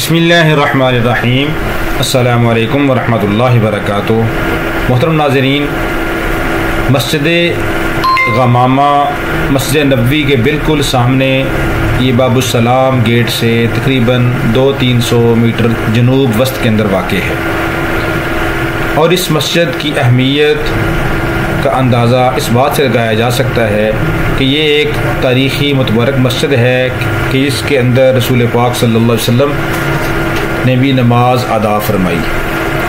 بسم اللہ الرحمن الرحیم۔ السلام علیکم ورحمۃ اللہ وبرکاتہ۔ محترم ناظرین، مسجد غمامہ مسجد نبوی کے بالکل سامنے یہ باب السلام گیٹ سے تقریباً 200-300 میٹر جنوب وسط کے اندر واقع ہے، اور اس مسجد کی اہمیت کا اندازہ اس بات سے لگایا جا سکتا ہے کہ یہ ایک تاریخی متبرک مسجد ہے کہ اس کے اندر رسول پاک صلی اللہ علیہ وسلم نے بھی نماز ادا فرمائی۔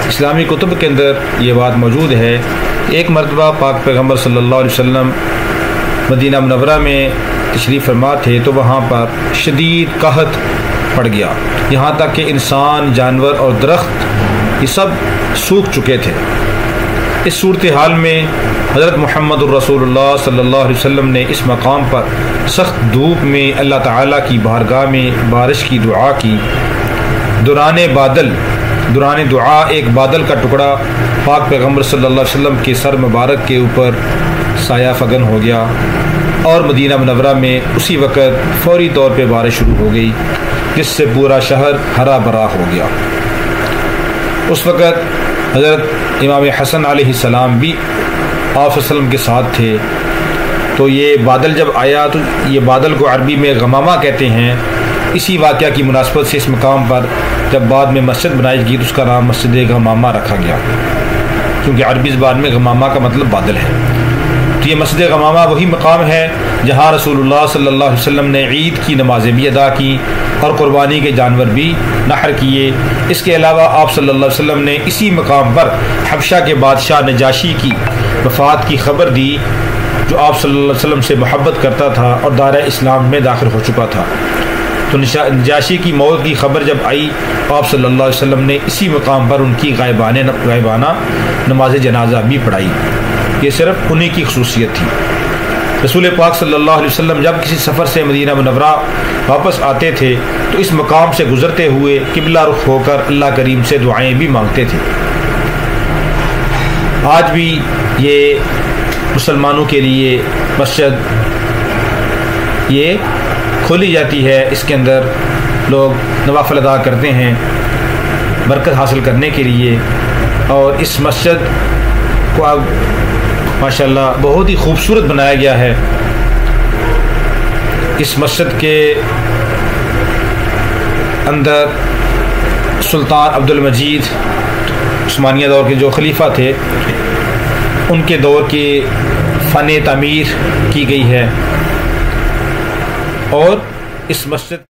اسلامی کتب کے اندر یہ بات موجود ہے۔ ایک مرتبہ پاک پیغمبر صلی اللہ علیہ وسلم مدینہ منورہ میں تشریف فرما تھے تو وہاں پر شدید قحط پڑ گیا، یہاں تک کہ انسان، جانور اور درخت یہ سب سوکھ چکے تھے۔ اس صورتحال میں حضرت محمد الرسول اللہ صلی اللہ علیہ وسلم نے اس مقام پر سخت دھوپ میں اللہ تعالیٰ کی بارگاہ میں بارش کی دعا کی۔ دوران دعا ایک بادل کا ٹکڑا پاک پیغمبر صلی اللہ علیہ وسلم کے سر مبارک کے اوپر سایہ فگن ہو گیا، اور مدینہ منورہ میں اسی وقت فوری طور پہ بارش شروع ہو گئی، جس سے پورا شہر ہرا بھرا ہو گیا۔ اس وقت حضرت امام حسن علیہ السلام بھی آپ صلی اللہ علیہ وسلم کے ساتھ تھے۔ تو یہ بادل جب آیا تو یہ بادل کو عربی میں غمامہ کہتے ہیں۔ اسی واقعہ کی مناسبت سے اس مقام پر جب بعد میں مسجد بنائی گئی تو اس کا نام مسجد غمامہ رکھا گیا، کیونکہ عربی زبان میں غمامہ کا مطلب بادل ہے۔ تو یہ مسجد غمامہ وہی مقام ہے جہاں رسول اللہ صلی اللہ علیہ وسلم نے عید کی نمازیں بھی ادا کی اور قربانی کے جانور بھی نحر کیے۔ اس کے علاوہ آپ صلی اللہ علیہ وسلم نے اسی مقام پر حبشہ کے بادشاہ نجاشی کی وفات کی خبر دی، جو آپ صلی اللہ علیہ وسلم سے محبت کرتا تھا اور دائرہ اسلام میں داخل ہو چکا تھا۔ تو نجاشی کی موت کی خبر جب آئی، آپ صلی اللہ علیہ وسلم نے اسی مقام پر ان کی غائبانہ نماز جنازہ بھی پڑھائی۔ یہ صرف انہی کی خصوصیت تھی۔ رسول پاک صلی اللہ علیہ وسلم جب کسی سفر سے مدینہ منورہ واپس آتے تھے تو اس مقام سے گزرتے ہوئے قبلہ رخ ہو کر اللہ کریم سے دعائیں بھی مانگتے تھے۔ آج بھی یہ مسلمانوں کے لیے مسجد یہ کھولی جاتی ہے، اس کے اندر لوگ نوافل ادا کرتے ہیں برکت حاصل کرنے کے لیے، اور اس مسجد کو اب ماشاءاللہ بہت ہی خوبصورت بنایا گیا ہے۔ اس مسجد کے اندر سلطان عبد المجید عثمانیہ دور کے جو خلیفہ تھے ان کے دور کی فن تعمیر کی گئی ہے، اور اس مسجد